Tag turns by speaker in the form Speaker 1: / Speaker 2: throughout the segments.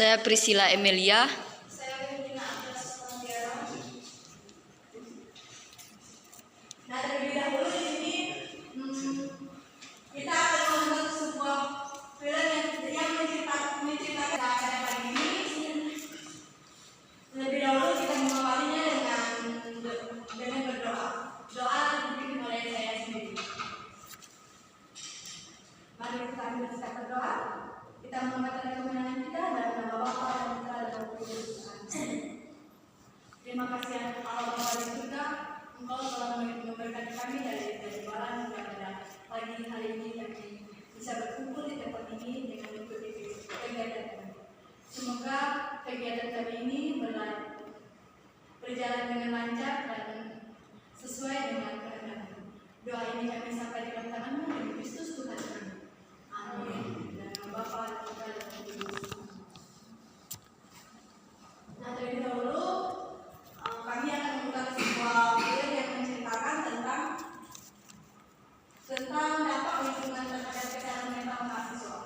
Speaker 1: Saya Priscilla Emilia.
Speaker 2: Nah, terlebih dahulu di sini kita akan membuat sebuah film yang menceritakan pada pagi ini. Terlebih dahulu kita mengawalinya dengan berdoa. Doa dipimpin oleh saya sendiri. Mari kita bersiap berdoa. Kita mengucapkan kemenangan kita dalam nama Bapa dan Putra dan Roh Kudus. Terima kasih Allah Bapa di surga. Engkau telah memberkati kami dari malam hingga pada pagi hari ini kami bisa berkumpul di tempat ini dengan mengikuti kegiatan kami. Semoga kegiatan kami ini berjalan dengan lancar dan sesuai dengan kehendak. Doa ini kami sampai di tangan-Mu demi Kristus Tuhan kami. Amin. Dan Bapa dan Putra dan Roh Kudus. Nah, terlebih dahulu kami akan membuka sebuah film yang menceritakan tentang dampak lingkungan terhadap kesehatan mental mahasiswa.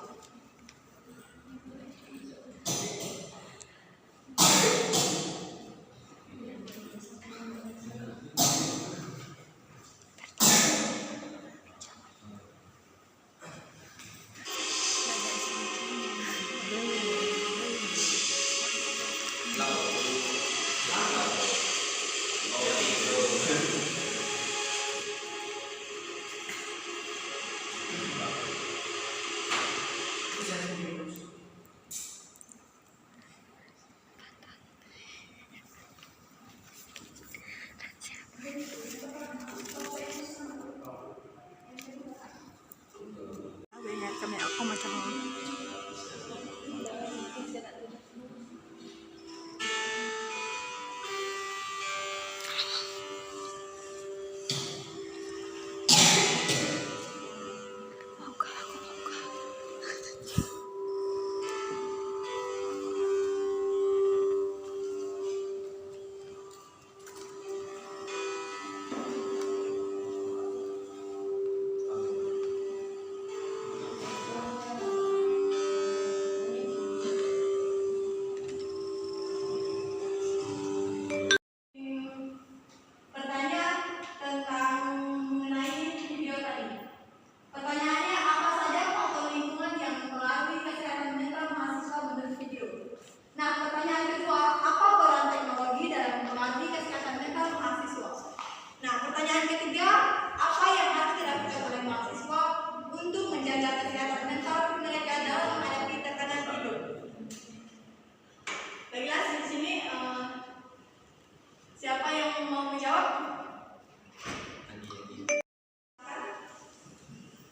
Speaker 2: Siapa yang mau menjawab?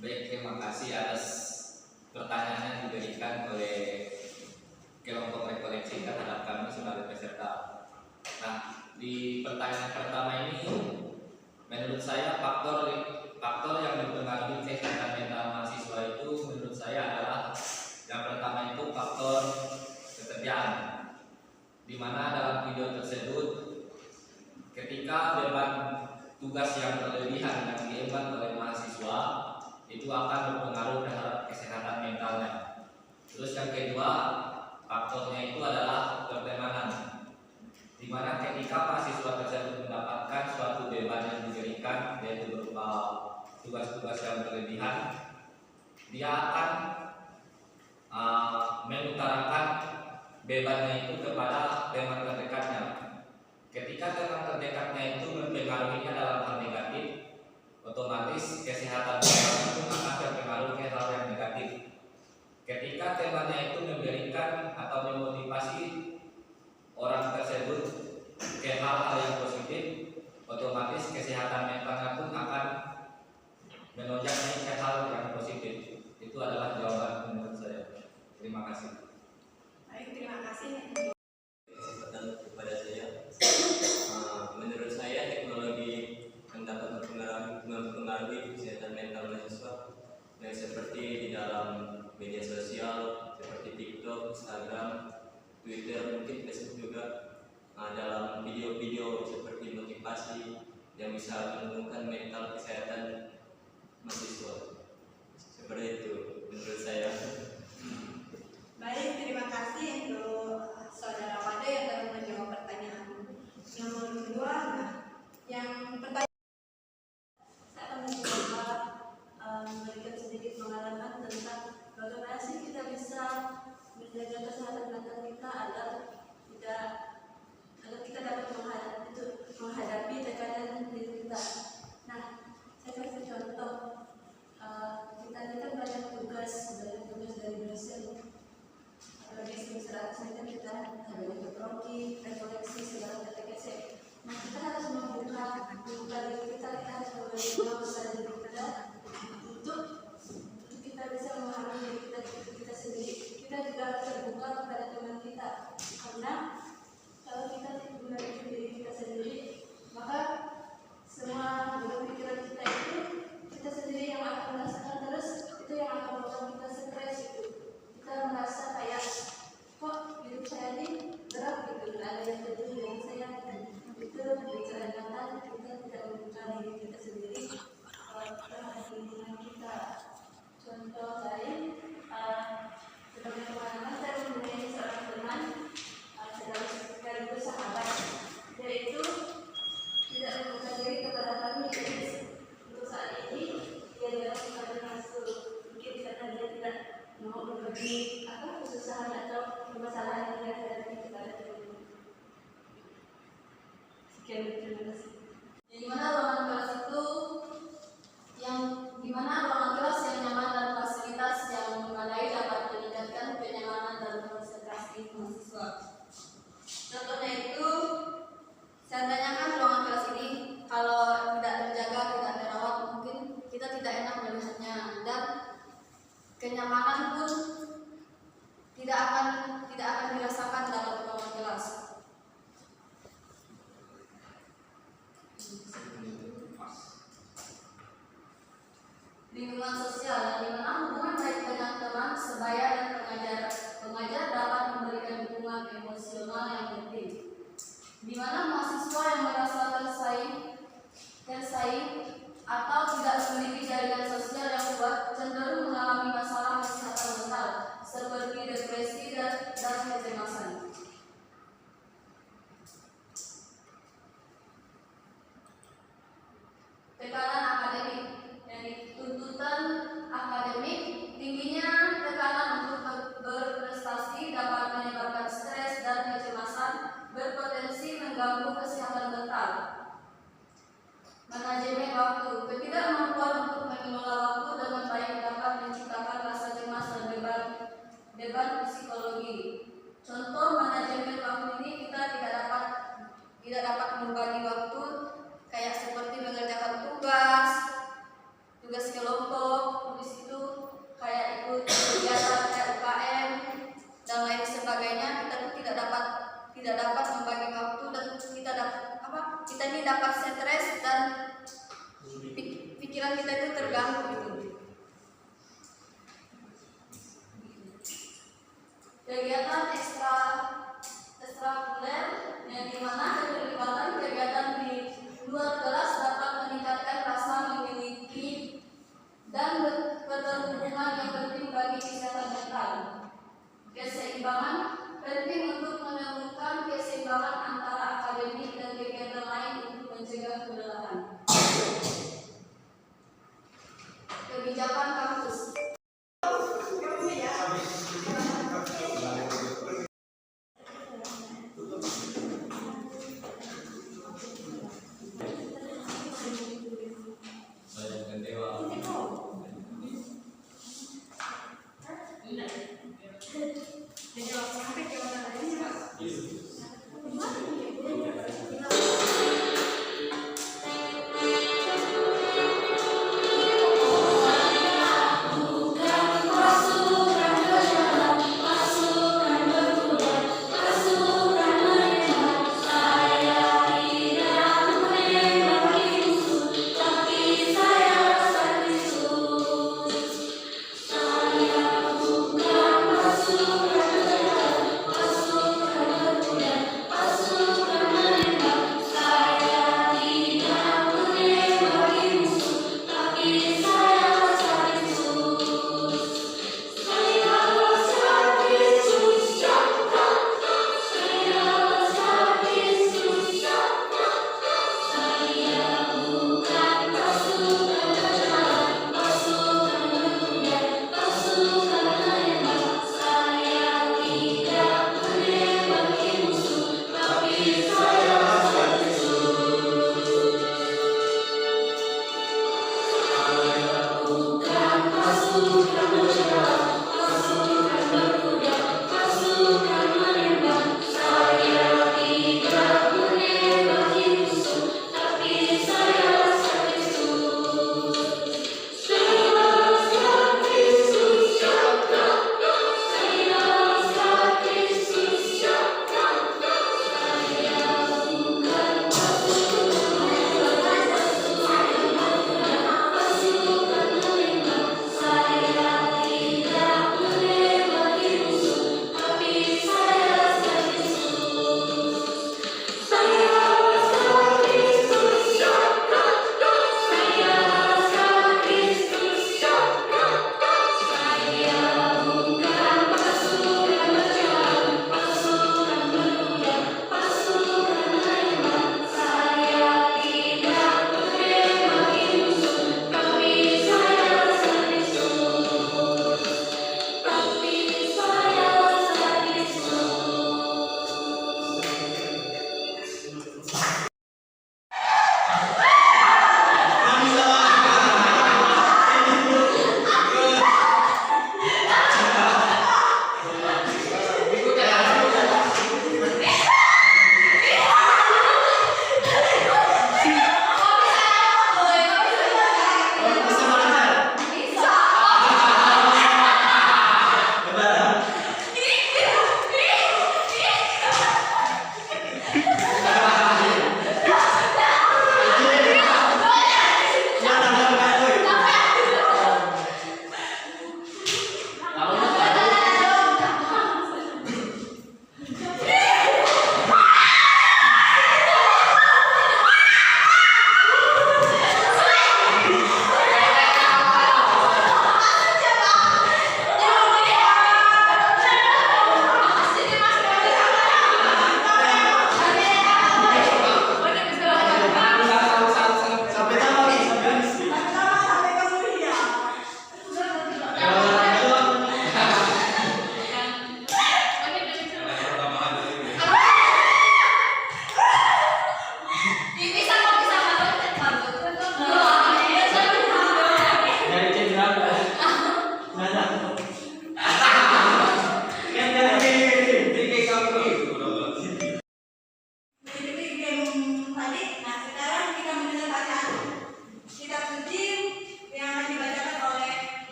Speaker 3: Baik, terima kasih atas pertanyaan yang diberikan oleh kelompok rekoleksi terhadap kami sebagai peserta. Nah, di pertanyaan pertama ini, menurut saya faktor yang mempengaruhi kesehatan mental mahasiswa itu menurut saya adalah yang pertama itu faktor pekerjaan, di mana dalam video tersebut ketika beban tugas yang berlebihan yang diemban oleh mahasiswa itu akan berpengaruh terhadap kesehatan mentalnya. Terus yang kedua, faktornya itu adalah pertemanan, di mana ketika mahasiswa tersebut mendapatkan suatu beban yang diberikan, yaitu berupa tugas-tugas yang berlebihan, dia akan mengutarakan bebannya itu kepada teman terdekatnya. Ketika teman terdekatnya itu mempengaruhinya dalam hal negatif, otomatis kesehatan mental itu akan terpengaruh ke hal yang negatif. Ketika temannya itu memberikan atau memotivasi orang tersebut ke hal-hal yang positif, otomatis kesehatan mentalnya pun akan menonjak ke hal yang positif. Itu adalah jawaban menurut saya. Terima kasih.
Speaker 2: Baik, terima kasih.
Speaker 4: Kepada saya, menurut saya teknologi yang dapat mempengaruhi kesehatan mental mahasiswa yang seperti di dalam media sosial seperti TikTok, Instagram, Twitter, mungkin Facebook juga, dalam video-video seperti motivasi yang bisa menurunkan mental kesehatan mahasiswa. Seperti itu menurut saya.
Speaker 2: Baik, terima kasih untuk menjaga kesehatan mental kita agar kita dapat menghadapi tekanan diri kita. Nah, saya kasih contoh. Kita ini kan banyak tugas dari dosen. Apalagi semester saja kita ada metodologi, rekoleksi segala kategori. Nah, kita harus membuka diri kita harus membuka besar diri kita untuk kita bisa memahami diri kita sendiri. Kita juga harus terbuka kepada teman kita, karena kalau kita tidak mengenali diri kita sendiri, maka semua pikiran kita itu kita sendiri yang akan merasakan, terus itu yang akan membuat kita stres. Kita merasa kayak kok hidup saya ini berat gitu, ada yang peduli dengan saya. Itu bicara nyata kita tidak membuka diri kita sendiri terhadap lingkungan kita. Contoh lain, sebagai pengalaman saya mempunyai seorang teman sekaligus sahabat, yaitu tidak membuka diri kepada kami. Jadi untuk saat ini dia dalam keadaan masuk, mungkin karena dia tidak mau berbagi kesusahan atau permasalahan yang dia hadapi kepada kami. Sekian, terima kasih. Di mana ruangan kelas itu yang nyaman dan fasilitas yang memadai dapat meningkatkan kenyamanan dan konsentrasi mahasiswa. Contohnya itu, seandainya kan ruangan kelas ini kalau tidak terjaga, tidak terawat, mungkin kita tidak enak melihatnya, dan kenyamanan pun tidak akan dirasakan dalam ruangan kelas. Lingkungan sosial, di mana hubungan baik dengan teman, sebaya dan pengajar dapat memberikan dukungan emosional yang penting. Di mana mahasiswa yang merasa tersaing atau tidak memiliki jaringan sosial yang kuat cenderung mengalami masalah kesehatan mental seperti depresi dan kecemasan. Tekanan akademik, tuntutan akademik, tingginya tekanan untuk berprestasi dapat menyebabkan stres dan kecemasan, berpotensi mengganggu kesehatan mental. Manajemen waktu, ketidakmampuan untuk mengelola waktu dengan baik dapat menciptakan rasa cemas dan beban psikologi. Contoh manajemen waktu ini kita tidak dapat membagi waktu, kayak seperti mengerjakan tugas kelompok, habis itu kayak ikut kegiatan kayak UKM dan lain sebagainya. Kita tuh tidak dapat membagi waktu, dan kita ini dapat stres dan pikiran kita itu terganggu gitu. Kegiatan ekstrakurikuler yang dimana keterlibatan kegiatan di luar kelas dapat meningkatkan rasa memiliki dan keterhubungan yang penting bagi kesehatan mental. Keseimbangan penting untuk menemukan keseimbangan antara akademik dan kegiatan lain untuk mencegah kelelahan. Kebijakan kampus.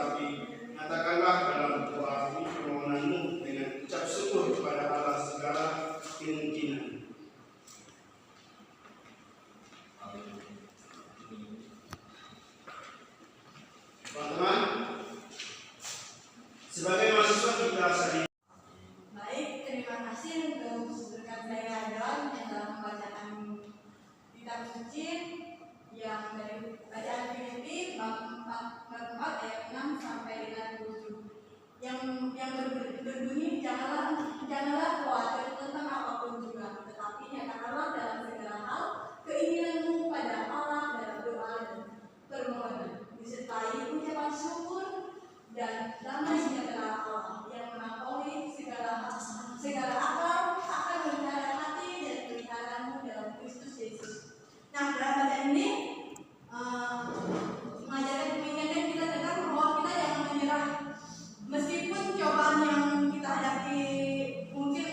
Speaker 1: tetapi katakanlah dalam doa permohonanmu dengan ucap syukur kepada Allah segala kemungkinan. Teman-teman, sebagai mahasiswa kita sehari.
Speaker 2: Baik, terima kasih untuk berkat saya John yang telah membacakan kitab suci yang dari bacaan Filipi bab 4 ayat 6 sampai dengan 7 yang berbunyi janganlah khawatir tentang apapun juga, tetapi nyatakanlah dalam segala hal keinginanmu pada Allah dalam doa dan permohonan disertai ucapan syukur, dan damai sejahtera Allah yang melampaui segala akal akan memelihara hati dan peliharamu dalam Kristus Yesus. Nah, dalam bacaan ini mengajarkan kita dengar bahwa kita jangan menyerah meskipun cobaan yang kita hadapi mungkin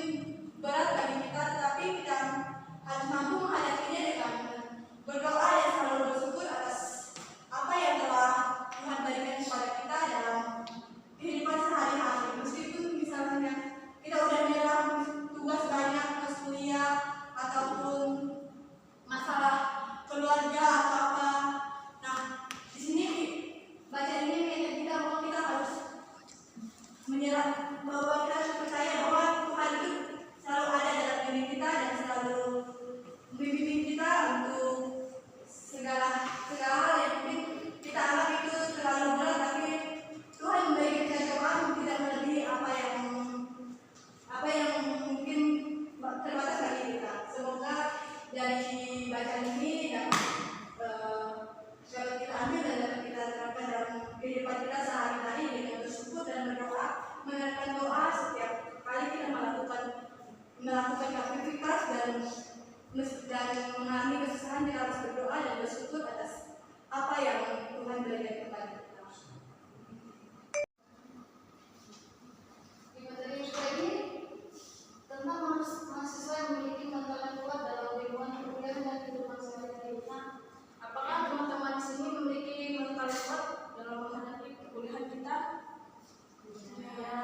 Speaker 2: berat bagi kita, tetapi kita harus mampu menghadapinya dengan berdoa dan selalu bersyukur atas apa yang telah Tuhan berikan kepada kita dalam kehidupan sehari-hari. Meskipun misalnya kita udah menyerah tugas banyak, tugas kuliah ataupun masalah keluarga atau apa. Nah, di sini bacaan ini mengingatkan kita bahwa kita harus menyerah, bahwa kita harus percaya bahwa Tuhan itu selalu ada dalam diri kita dan selalu membimbing kita untuk segala hal yang mungkin kita anggap itu terlalu berat, tapi Tuhan memberikan kita cobaan tidak melebihi apa yang mungkin terbatas bagi kita. Semoga dari bacaan ini dapat kita ambil dan dapat kita terapkan dalam kehidupan kita sehari-hari dengan bersyukur dan berdoa, menerapkan doa setiap kali kita melakukan aktivitas dan mengalami kesusahan. Kita harus berdoa dan bersyukur atas apa yang Tuhan berikan kepada kita.
Speaker 5: Di materi ini tentang mahasiswa yang memiliki mental yang kuat dalam lingkungan perkuliahan dan kehidupan sehari-hari. Apakah teman-teman di sini memiliki mental yang kuat dalam menghadapi perkuliahan kita? Ya.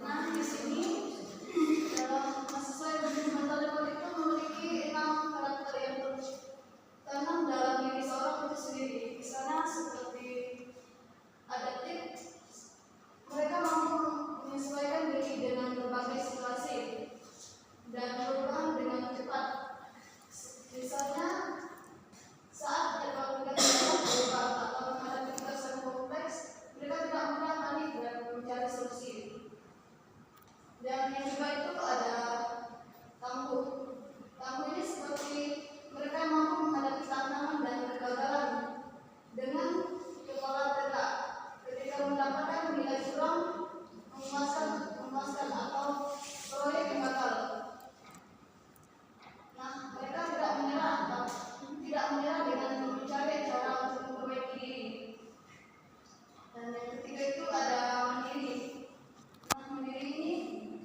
Speaker 5: Nah, di sini dalam mahasiswa yang memiliki mental yang kuat itu memiliki 6 karakter yang tertanam dalam diri seorang itu sendiri. Misalnya seperti adaptif, mereka mampu menyesuaikan diri dengan berbagai situasi dan perubahan dengan cepat. Misalnya saat mereka berubah atau menghadapi tugas yang kompleks, mereka tidak mudah panik dan mencari solusi. Dan yang kedua itu ada tangguh. Tangguh ini seperti mereka mampu menghadapi tantangan dan kegagalan dengan kepala tegak. Ketika mendapatkan nilai kurang, memuaskan atau proyek yang gagal. Nah, mereka tidak menyerah dengan mencari cara untuk memperbaiki diri. Dan yang ketiga itu ada mandiri. Nah, mandiri ini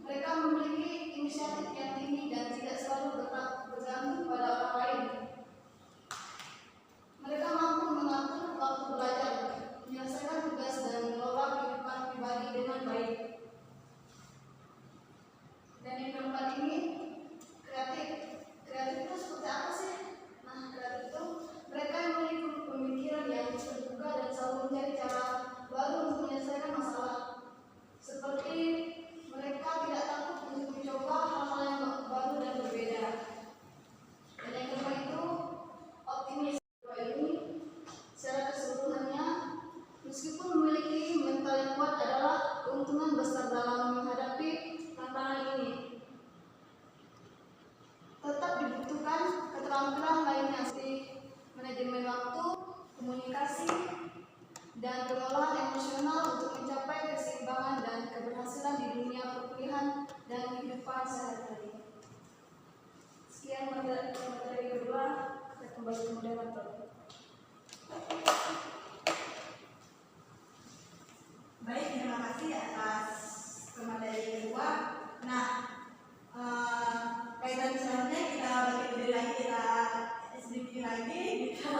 Speaker 5: mereka memiliki inisiatif yang tinggi dan tidak selalu bergantung pada orang lain. Mereka mampu mengatur waktu belajar, menyelesaikan tugas dan mengelola kehidupan pribadi dengan baik. Dan yang keempat ini kreatif. Kreatif itu seperti apa sih? Nah, kreatif itu mereka yang memiliki pemikiran yang terbuka dan selalu mencari cara baru untuk menyelesaikan masalah. Seperti mereka tidak takut untuk mencoba hal-hal yang baru dan berbeda. Dan yang kelima itu optimis. Ini secara keseluruhannya, meskipun memiliki mental yang kuat adalah keuntungan besar dalam menghadapi tantangan ini, tetap dibutuhkan keterampilan lainnya seperti manajemen waktu, komunikasi, dan pengelolaan emosional untuk mencapai keseimbangan dan keberhasilan di dunia perkuliahan dan kehidupan sehari-hari. Sekian materi kedua, kita kembali ke moderator.
Speaker 2: Baik, terima kasih atas materi kedua. Nah, kaitan selanjutnya kita bagi lagi, kita sedikit lagi kita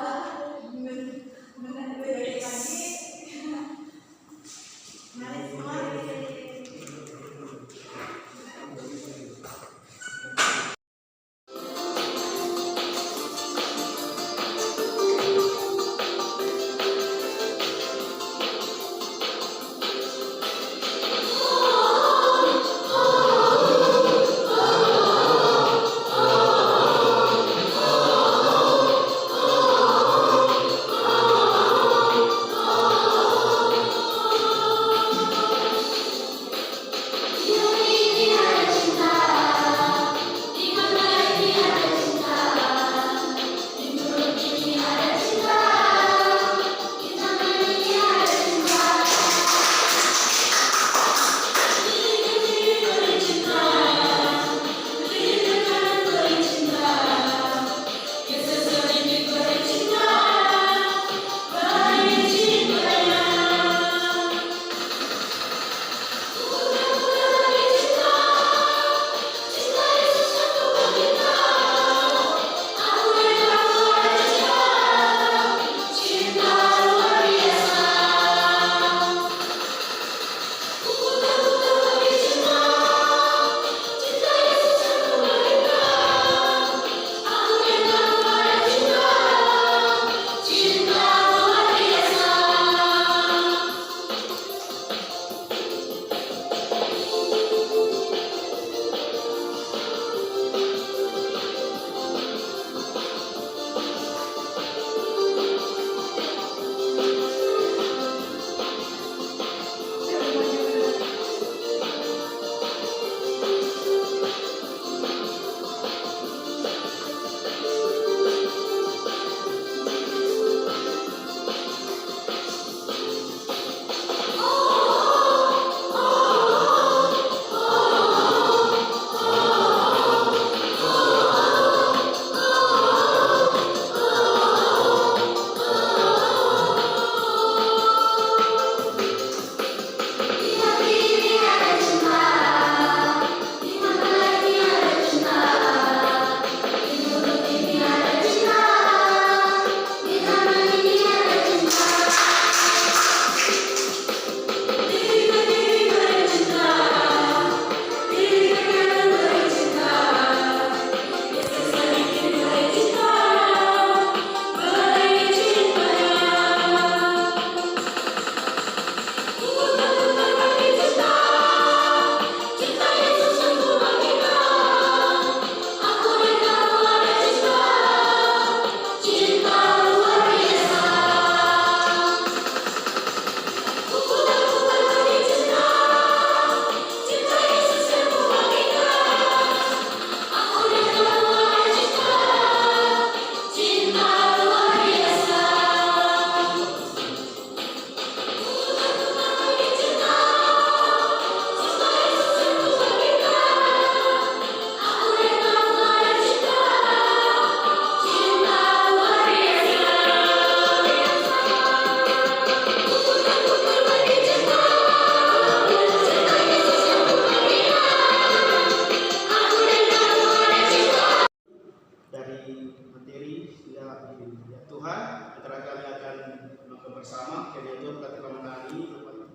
Speaker 1: bersama, kiranya Tuhan telah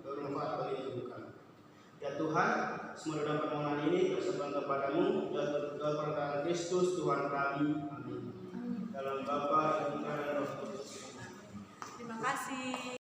Speaker 1: bermanfaat bagi kehidupan. Ya Tuhan, semua dalam permohonan ini berserta kepadamu dan berkat Kristus Tuhan kami. Amin. Dalam Bapa dan Putra dan Roh Kudus.
Speaker 2: Terima kasih.